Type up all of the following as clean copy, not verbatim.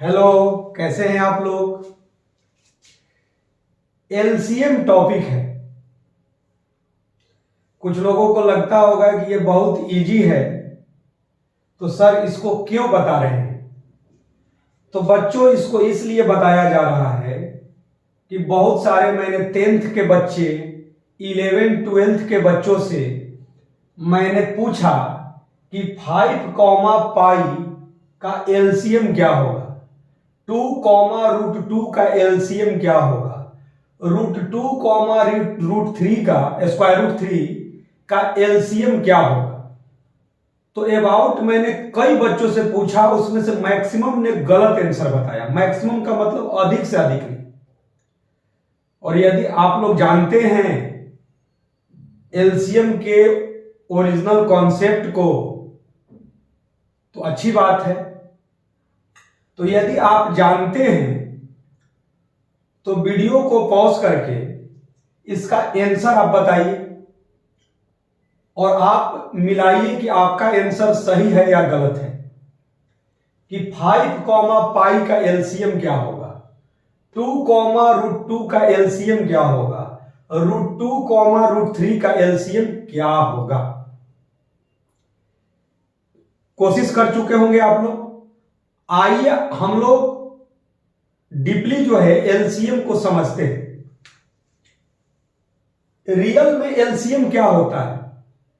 Hello, कैसे हैं आप लोग। एलसीएम टॉपिक है। कुछ लोगों को लगता होगा कि ये बहुत इजी है, तो सर इसको क्यों बता रहे हैं। तो बच्चों, इसको इसलिए बताया जा रहा है कि बहुत सारे मैंने 10th के बच्चे, 11 12th के बच्चों से मैंने पूछा कि 5 कॉमा पाई का एलसीएम क्या होगा, 2 कॉमा रूट 2 का एलसीएम क्या होगा, रूट 2 कॉमा रूट 3 का स्क्वायर रूट 3 का एलसीएम क्या होगा। तो अबाउट मैंने कई बच्चों से पूछा, उसमें से मैक्सिमम ने गलत आंसर बताया। मैक्सिमम का मतलब अधिक से अधिक नहीं। और यदि आप लोग जानते हैं एलसीएम के ओरिजिनल कॉन्सेप्ट को तो अच्छी बात है। तो यदि आप जानते हैं तो वीडियो को पॉज करके इसका आंसर आप बताइए और आप मिलाइए कि आपका आंसर सही है या गलत है। कि 5 कॉमा पाई का एलसीएम क्या होगा, 2 कॉमा रूट 2 का एलसीएम क्या होगा, रूट 2 कॉमा रूट 3 का एलसीएम क्या होगा। कोशिश कर चुके होंगे आप लोग। आइए हम लोग डीपली जो है एलसीएम को समझते हैं। रियल में एलसीएम क्या होता है?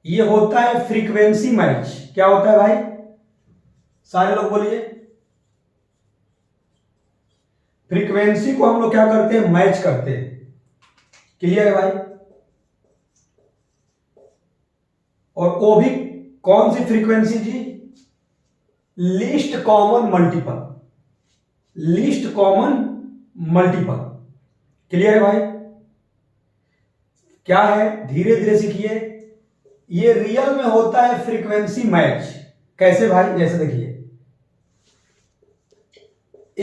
ये होता है फ्रीक्वेंसी मैच। क्या होता है भाई? सारे लोग बोलिए। फ्रीक्वेंसी को हम लोग क्या करते हैं? मैच करते हैं। क्लियर है भाई? और वो भी कौन सी फ्रीक्वेंसी जी? Least common multiple. Least common multiple. Clear है भाई? क्या है? धीरे धीरे सीखिए। ये रियल में होता है फ्रीक्वेंसी मैच। कैसे भाई? जैसे देखिए,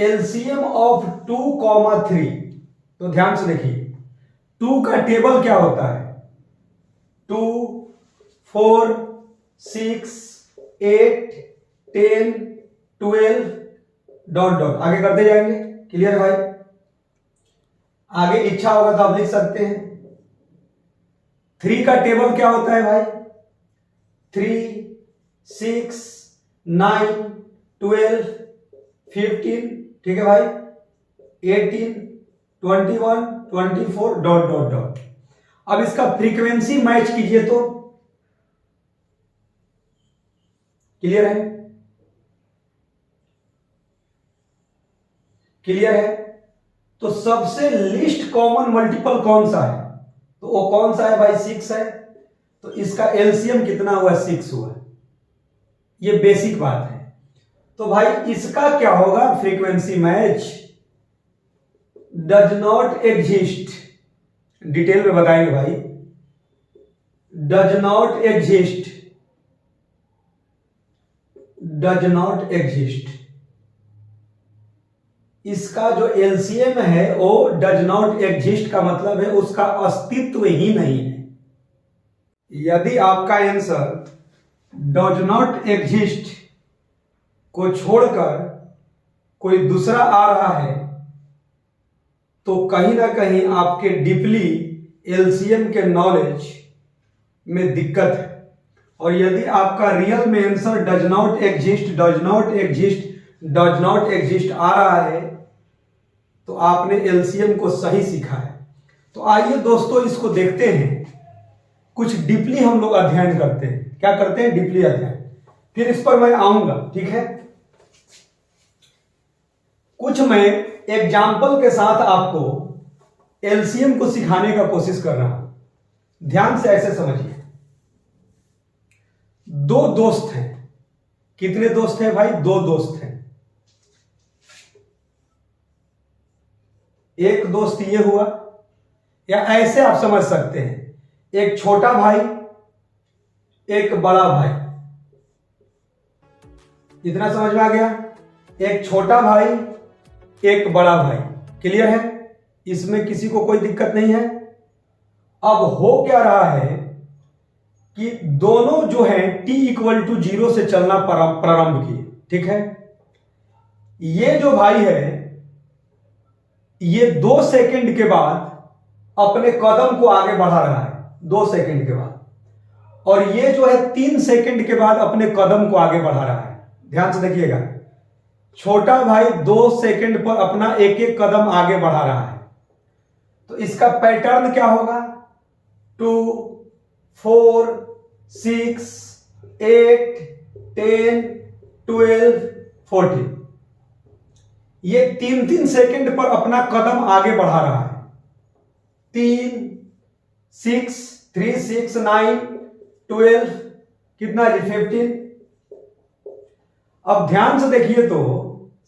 एलसीएम ऑफ 2 कॉमा 3। तो ध्यान से देखिए, 2 का टेबल क्या होता है? 2 4 6 8 10 12 डॉट डॉट आगे करते जाएंगे। क्लियर है भाई? आगे इच्छा होगा तो आप लिख सकते हैं। 3 का टेबल क्या होता है भाई? 3 6 9 12 15। ठीक है भाई? 18 21 24 डॉट डॉट डॉट। अब इसका फ्रीक्वेंसी मैच कीजिए तो क्लियर है? क्लियर है? तो सबसे लीस्ट कॉमन मल्टीपल कौन सा है? तो वो कौन सा है भाई? 6 है। तो इसका एलसीएम कितना हुआ? 6 हुआ। ये बेसिक बात है। तो भाई इसका क्या होगा? Frequency match does not exist. Detail में बताएंगे भाई। Does not exist. Does not exist. इसका जो एलसीएम है वो डज नॉट एग्जिस्ट का मतलब है उसका अस्तित्व ही नहीं है। यदि आपका आंसर डज नॉट एग्जिस्ट को छोड़कर कोई दूसरा आ रहा है तो कहीं ना कहीं आपके डीपली एलसीएम के नॉलेज में दिक्कत है। और यदि आपका रियल में answer does not exist does not exist does not exist आ रहा है तो आपने एलसीएम को सही सीखा है। तो आइए दोस्तों इसको देखते हैं। कुछ डीपली हम लोग अध्ययन करते हैं। क्या करते हैं? डीपली अध्ययन। फिर इस पर मैं आऊंगा। ठीक है? कुछ मैं एग्जाम्पल के साथ आपको एलसीएम को सिखाने का कोशिश कर रहा हूं। ध्यान से ऐसे समझिए। 2 दोस्त हैं। कितने दोस्त हैं भाई? 2 दोस्त हैं। एक दोस्त ये हुआ, या ऐसे आप समझ सकते हैं, एक छोटा भाई एक बड़ा भाई। इतना समझ में आ गया? एक छोटा भाई एक बड़ा भाई। क्लियर है? इसमें किसी को कोई दिक्कत नहीं है। अब हो क्या रहा है कि दोनों जो है t = 0 से चलना प्रारंभ किए। ठीक है? ये जो भाई है ये 2 सेकंड के बाद अपने कदम को आगे बढ़ा रहा है, 2 सेकंड के बाद, और ये जो है 3 सेकंड के बाद अपने कदम को आगे बढ़ा रहा है। ध्यान से देखिएगा, छोटा भाई 2 सेकंड पर अपना एक एक कदम आगे बढ़ा रहा है। तो इसका पैटर्न क्या होगा? 2, 4, 6, 8, 10, 12, 14। ये 3-3 सेकंड पर अपना कदम आगे बढ़ा रहा है। 3, 6, 3, 6, 9, 12, कितना जी? 15। अब ध्यान से देखिए, तो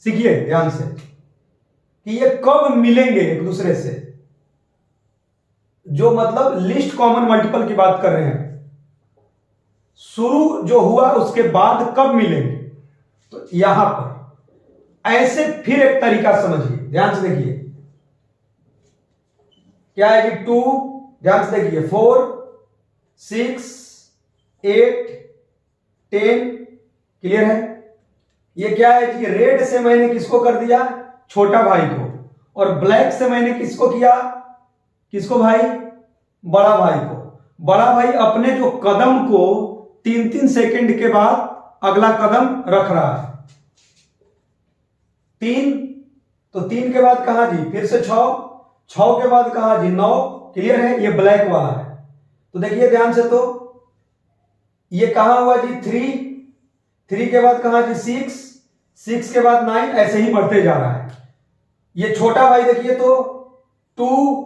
सीखिए ध्यान से कि ये कब मिलेंगे एक दूसरे से, जो मतलब लिस्ट कॉमन मल्टीपल की बात कर रहे हैं। शुरू जो हुआ उसके बाद कब मिलेंगे? तो यहां पर ऐसे फिर एक तरीका समझिए, ध्यान से देखिए। क्या है जी? 2, ध्यान से देखिए, 4, 6, 8, 10, क्लियर है? ये क्या है जी? रेड से मैंने किसको कर दिया? छोटा भाई को, और ब्लैक से मैंने किसको किया? किसको भाई? बड़ा भाई को। बड़ा भाई अपने जो कदम को 3-3 सेकंड के बाद अगला कदम रख रहा है। 3, तो 3 के बाद कहां जी? फिर से 6, 6 के बाद कहां जी? 9, क्लियर है? ये ब्लैक वाला है। तो देखिए ध्यान से, तो ये कहां हुआ जी? 3, 3 के बाद कहां जी? 6, 6 के बाद 9, ऐसे ही बढ़ते जा रहा है। ये छोटा भाई देखिए, तो 2,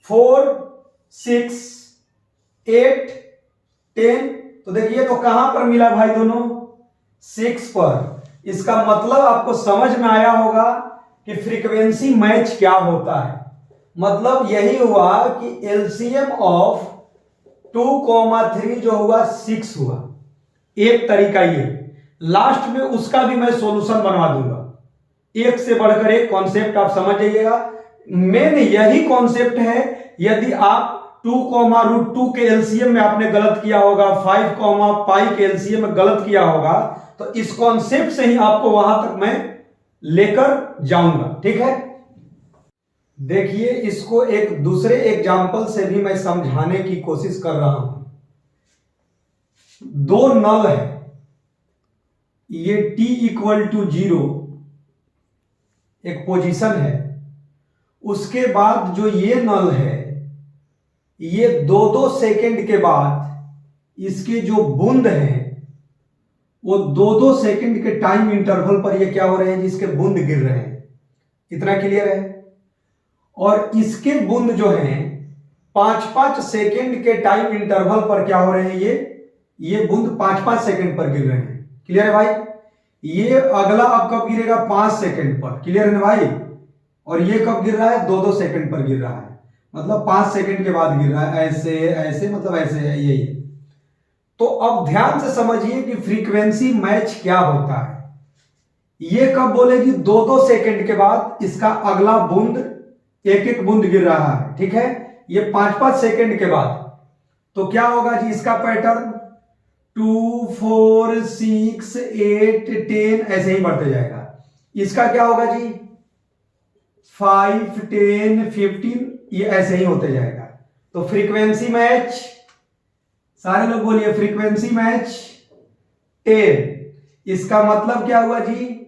4, 6, 8, 10, तो देखिए तो कहां पर मिला भाई? दोनों 6 पर। इसका मतलब आपको समझ में आया होगा कि फ्रीक्वेंसी मैच क्या होता है। मतलब यही हुआ कि एलसीएम ऑफ 2,3 जो हुआ 6 हुआ। एक तरीका ये, लास्ट में उसका भी मैं सॉल्यूशन बनवा दूंगा। एक से बढ़कर एक कॉन्सेप्ट आप समझ जाइएगा। मेन यही कॉन्सेप्ट है। यदि आप 2,√2 के एलसीएम में आपने गलत किया होगा, 5, के एलसीएम में गलत किया होगा, तो इस कॉन्सेप्ट से ही आपको वहां तक मैं लेकर जाऊंगा, ठीक है? देखिए, इसको एक दूसरे एग्जाम्पल से भी मैं समझाने की कोशिश कर रहा हूं। 2 नल है, ये t=0 एक पोजीशन है। उसके बाद जो ये नल है, ये 2-2 सेकंड के बाद इसके जो बूंद हैं वो 2-2 सेकंड के टाइम इंटरवल पर ये क्या हो रहे हैं? जिसके बूंद गिर रहे हैं। इतना क्लियर है? और इसके बूंद जो हैं 5-5 सेकंड के टाइम इंटरवल पर क्या हो रहे हैं? ये बूंद 5-5 सेकंड पर गिर रहे हैं। क्लियर है भाई? ये अगला अब कब गिरेगा? 5 सेकंड पर। क्लियर है ना भाई? और ये कब गिर रहा है? 2-2 सेकंड पर गिर रहा है, मतलब 5 सेकंड के बाद गिर रहा है। ऐसे ऐसे, मतलब ऐसे है, यही है। तो अब ध्यान से समझिए कि फ्रीक्वेंसी मैच क्या होता है। ये कब बोलेगी? 2-2 सेकंड के बाद इसका अगला बूंद, एक एक बूंद गिर रहा है, ठीक है? ये 5-5 सेकंड के बाद। तो क्या होगा जी इसका पैटर्न? 2, 4, 6, 8, 10, ऐसे ही बढ़ते जाएगा। इसका क्या होगा जी? 5, 10, 15, ये ऐसे ही होते जाएगा। तो फ्रीक्वेंसी मैच, सारे लोग बोलिए फ्रीक्वेंसी मैच 10। इसका मतलब क्या हुआ जी?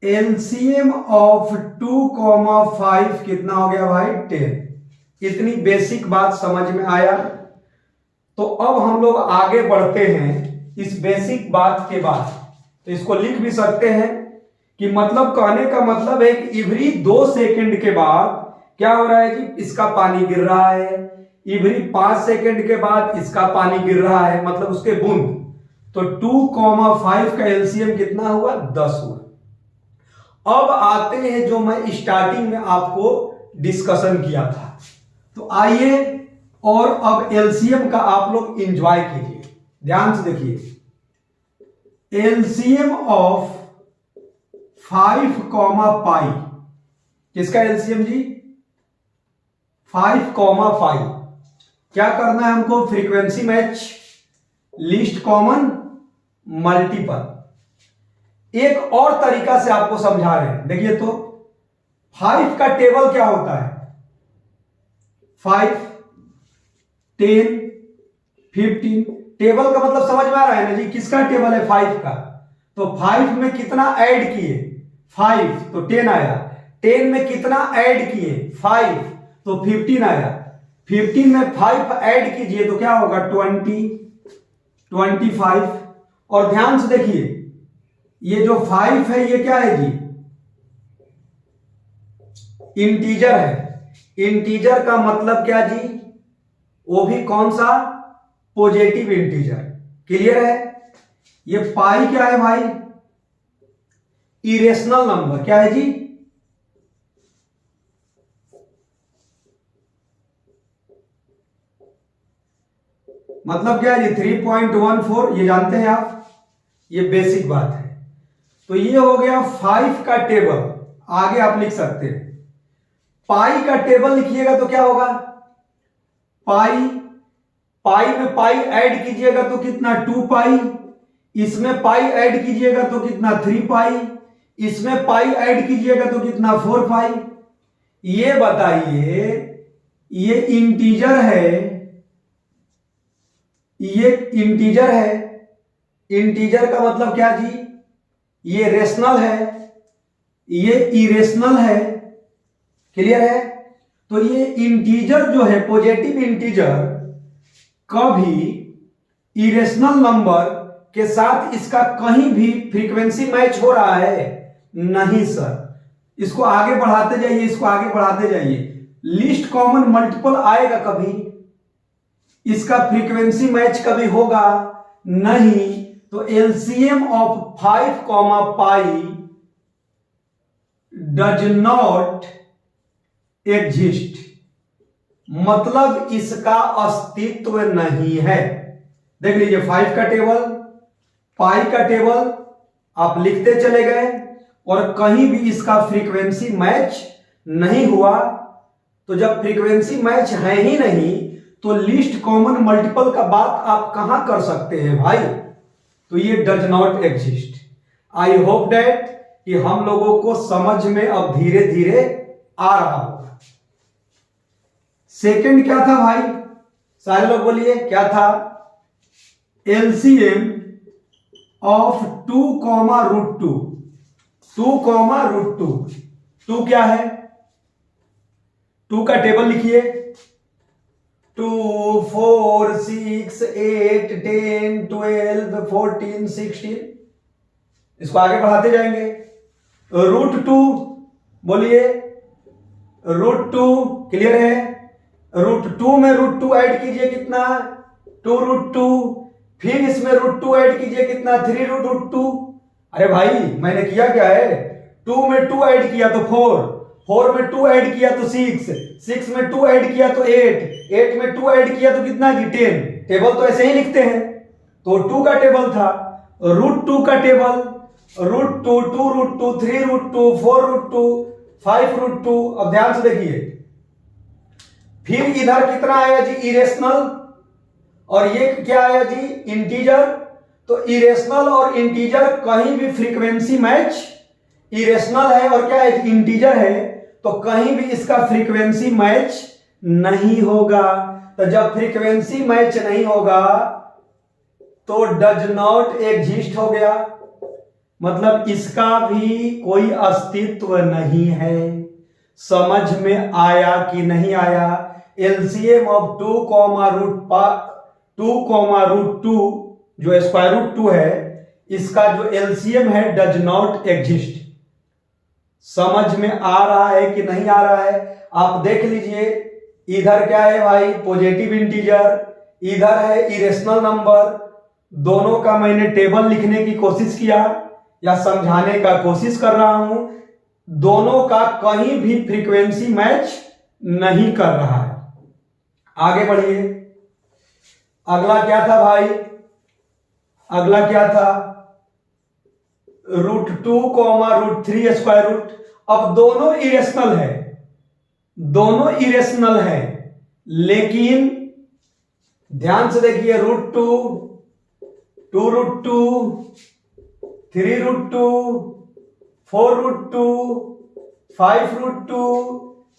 एलसीएम ऑफ 2,5 कितना हो गया भाई? 10। इतनी बेसिक बात समझ में आया। तो अब हम लोग आगे बढ़ते हैं इस बेसिक बात के बाद। तो इसको लिख भी सकते हैं कि मतलब कहने का मतलब है कि एवरी 2 सेकंड के बाद क्या हो रहा है जी? इसका पानी गिर रहा है। एवरी 5 सेकंड के बाद इसका पानी गिर रहा है, मतलब उसके बूंद। तो 2,5 का एलसीएम कितना हुआ? 10 हुआ। अब आते हैं जो मैं स्टार्टिंग में आपको डिस्कशन किया था। तो आइए और अब एलसीएम का आप लोग एंजॉय कीजिए, ध्यान से देखिए। एलसीएम ऑफ 5, पाई, किसका एलसीएम जी? 5, 5। क्या करना है हमको? Frequency match, least common multiple. एक और तरीका से आपको समझा रहे हैं। देखिए तो 5 का टेबल क्या होता है? 5, 10, 15। टेबल का मतलब समझ में आ रहा है ना जी? किसका टेबल है? 5 का। तो 5 में कितना ऐड किए? 5, तो 10 आया। 10 में कितना ऐड किए? 5, तो 15 आया। 15 में 5 ऐड कीजिए तो क्या होगा? 20, 25। और ध्यान से देखिए, ये जो 5 है ये क्या है जी? इंटीजर है। इंटीजर का मतलब क्या जी? वो भी कौन सा? Positive integer. क्लियर है? ये पाई क्या है भाई? Irrational number. क्या है जी? मतलब क्या है जी? 3.14, ये जानते हैं आप, ये बेसिक बात है। तो ये हो गया 5 का टेबल। आगे आप लिख सकते हैं पाई का टेबल। लिखिएगा तो क्या होगा? पाई, पाई में पाई ऐड कीजिएगा तो कितना? 2 पाई। इसमें पाई ऐड कीजिएगा तो कितना? 3 पाई। इसमें पाई ऐड कीजिएगा तो कितना? 4 पाई। ये बताइए, ये इंटीजर है, ये इंटीजर है। इंटीजर का मतलब क्या जी? ये रेशनल है, ये इरेशनल है। क्लियर है? तो ये इंटीजर जो है, पॉजिटिव इंटीजर, कभी इरेशनल नंबर के साथ इसका कहीं भी फ्रीक्वेंसी मैच हो रहा है? नहीं सर। इसको आगे बढ़ाते जाइए, इसको आगे बढ़ाते जाइए। लीस्ट कॉमन मल्टीपल आएगा कभी? इसका फ्रीक्वेंसी मैच कभी होगा? नहीं। तो LCM of 5, pi does not exist, मतलब इसका अस्तित्व नहीं है। देख लीजिए 5 का टेबल, पाई का टेबल आप लिखते चले गए और कहीं भी इसका फ्रीक्वेंसी मैच नहीं हुआ। तो जब फ्रीक्वेंसी मैच है ही नहीं तो लीस्ट कॉमन मल्टीपल का बात आप कहां कर सकते हैं भाई? तो ये does not exist. I hope that कि हम लोगों को समझ में अब धीरे धीरे आ रहा होगा। सेकंड क्या था भाई? सारे लोग बोलिए क्या था? LCM of 2, √2। 2, √2। 2 क्या है? 2 का टेबल लिखिए। 2, 4, 6, 8, 10, 12, 14, 16। इसको आगे बढ़ाते जाएंगे। √2 बोलिए। √2 क्लियर है? √2 में √2 ऐड कीजिए कितना? 2√2। फिर इसमें √2 ऐड कीजिए कितना? 3√2। अरे भाई मैंने किया क्या है? 2 में 2 ऐड किया तो 4, 4 में 2 ऐड किया तो 6, 6 में 2 ऐड किया तो 8, 8 में 2 ऐड किया तो कितना जी? 10। टेबल तो ऐसे ही लिखते हैं। तो 2 का टेबल था। √2 का टेबल, √2, 2√2, 3√2, 4√2, 5√2। अब ध्यान से देखिए, फिर इधर कितना आया जी? इरेशनल। और ये क्या आया जी? इंटीजर। तो इरेशनल और इंटीजर कहीं भी फ्रीक्वेंसी मैच, इरेशनल है और क्या है? इंटीजर है, तो कहीं भी इसका फ्रीक्वेंसी मैच नहीं होगा। तो जब फ्रीक्वेंसी मैच नहीं होगा तो डज नॉट एग्जिस्ट हो गया, मतलब इसका भी कोई अस्तित्व नहीं है। समझ में आया कि नहीं आया? एलसीएम ऑफ 2, √2 जो स्क्वायर रूट 2 है, इसका जो एलसीएम है डज नॉट एग्जिस्ट। समझ में आ रहा है कि नहीं आ रहा है? आप देख लीजिए, इधर क्या है भाई? पॉजिटिव इंटीजर, इधर है इरेशनल नंबर। दोनों का मैंने टेबल लिखने की कोशिश किया या समझाने का कोशिश कर रहा हूं। दोनों का कहीं भी फ्रीक्वेंसी मैच नहीं कर रहा है। आगे बढ़िए। अगला क्या था भाई? अगला क्या था? √2, √3 स्क्वायर रूट। अब दोनों इरेशनल है, दोनों इरेशनल है, लेकिन ध्यान से देखिए, √2, 2√2, 3√2, 4√2, 5√2,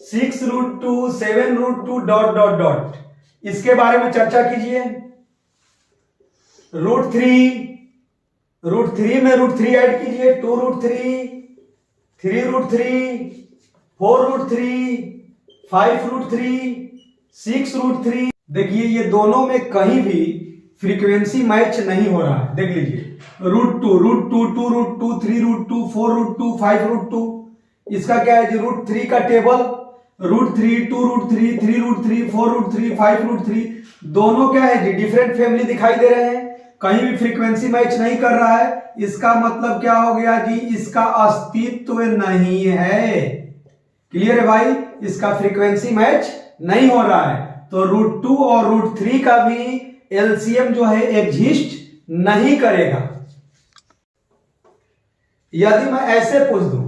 6√2, 7√2 डॉट डॉट डॉट। इसके बारे में चर्चा कीजिए। √3 में √3 ऐड कीजिए, 2√3, 3√3, 4√3, 5√3, 6√3। देखिए ये दोनों में कहीं भी फ्रीक्वेंसी मैच नहीं हो रहा है। देख लीजिए √2, 2√2, 3√2, 4√2, 5√2। इसका क्या है जी, √3 का टेबल, √3, 2√3, 3√3, 4√3, 5√3 दोनों क्या है जी, डिफरेंट फैमिली दिखाई दे रहे हैं, कहीं भी फ्रीक्वेंसी मैच नहीं कर रहा है। इसका मतलब क्या हो गया जी, इसका अस्तित्व नहीं है। क्लियर है भाई, इसका फ्रीक्वेंसी मैच नहीं हो रहा है। तो √2 और √3 का भी एलसीएम जो है एग्जिस्ट नहीं करेगा। यदि मैं ऐसे पूछ दूं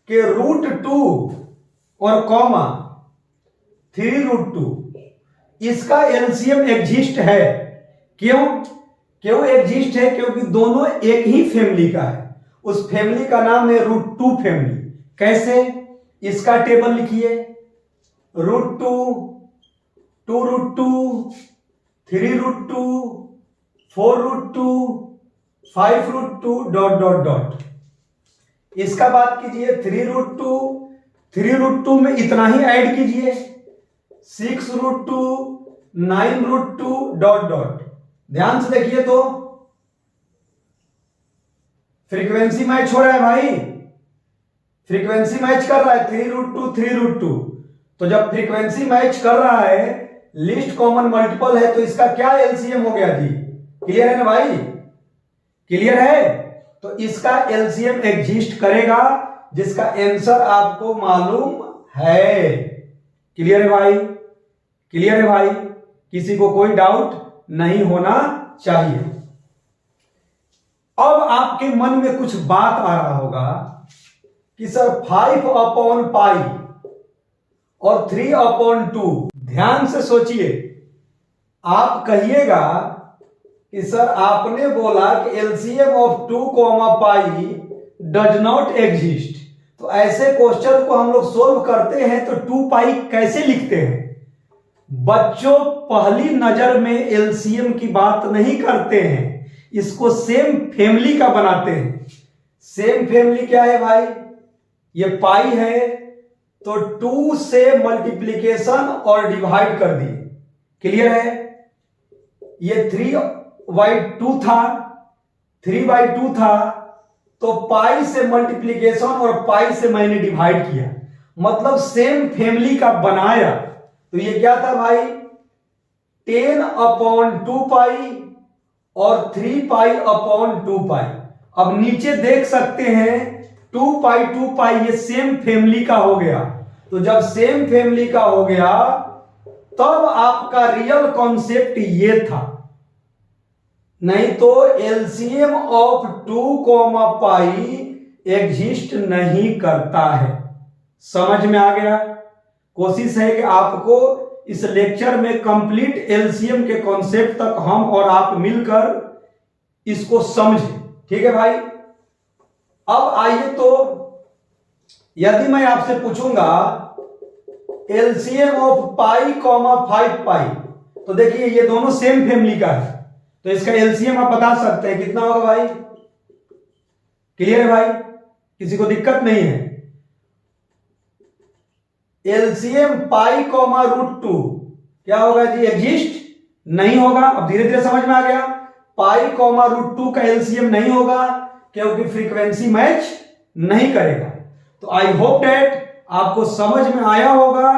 कि √2 और कॉमा 3√2 इसका एलसीएम एग्जिस्ट है, क्यों एग्जिस्ट है? क्योंकि दोनों एक ही फैमिली का है। उस फैमिली का नाम है √2 फैमिली। कैसे? इसका टेबल लिखिए, √2, 2√2, 3√2, 4√2, 5√2 डॉट डॉट डॉट। इसका बात कीजिए 3√2 में इतना ही ऐड कीजिए, 6√2, 9√2 डॉट डॉट। ध्यान से देखिए तो फ्रीक्वेंसी मैच हो रहा है भाई, फ्रीक्वेंसी मैच कर रहा है 3√2। तो जब फ्रीक्वेंसी मैच कर रहा है, लीस्ट कॉमन मल्टीपल है, तो इसका क्या एलसीएम हो गया जी? क्लियर है ना भाई? क्लियर है? तो इसका एलसीएम एग्जिस्ट करेगा, जिसका आंसर आपको मालूम है। क्लियर है भाई? क्लियर है भाई? किसी को कोई डाउट नहीं होना चाहिए। अब आपके मन में कुछ बात आ रहा होगा कि सर 5/पाई और 3/2, ध्यान से सोचिए। आप कहिएगा कि सर आपने बोला कि LCM of 2, pi does not exist. तो ऐसे क्वेश्चन को हम लोग सोल्व करते हैं तो 2 पाई कैसे लिखते हैं? बच्चों पहली नजर में एलसीएम की बात नहीं करते हैं, इसको सेम फैमिली का बनाते हैं। सेम फैमिली क्या है भाई? ये पाई है, तो 2 से मल्टीप्लीकेशन और डिवाइड कर दिए। क्लियर है? ये 3/2 था, 3/2 था, तो पाई से मल्टीप्लीकेशन और पाई से मैंने डिवाइड किया, मतलब सेम फैमिली का बनाया। तो ये क्या था भाई? 10/2 पाई और 3 पाई/2 पाई। अब नीचे देख सकते हैं 2 पाई ये सेम फैमिली का हो गया। तो जब सेम फैमिली का हो गया तब आपका रियल कॉन्सेप्ट ये था, नहीं तो एलसीएम ऑफ 2, पाई एग्जिस्ट नहीं करता है। समझ में आ गया? कोशिश है कि आपको इस लेक्चर में कंप्लीट एलसीएम के कॉन्सेप्ट तक हम और आप मिलकर इसको समझें। ठीक है भाई? अब आइए तो यदि मैं आपसे पूछूंगा एलसीएम ऑफ पाई 5 पाई, तो देखिए ये दोनों सेम फैमिली का है, तो इसका एलसीएम आप बता सकते हैं कितना होगा भाई? क्लियर है भाई? किसी को दिक्कत नहीं है? एलसीएम पाई √2 क्या होगा जी? एग्जिस्ट नहीं होगा। अब धीरे धीरे समझ में आ गया, पाई √2 का एलसीएम नहीं होगा क्योंकि फ्रीक्वेंसी मैच नहीं करेगा। तो आई होप दैट आपको समझ में आया होगा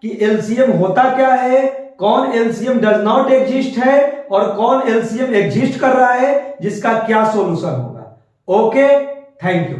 कि एलसीएम होता क्या है, कौन एलसीएम डज नॉट एग्जिस्ट है और कौन एलसीएम एग्जिस्ट कर रहा है, जिसका क्या सॉल्यूशन होगा। Okay, thank you.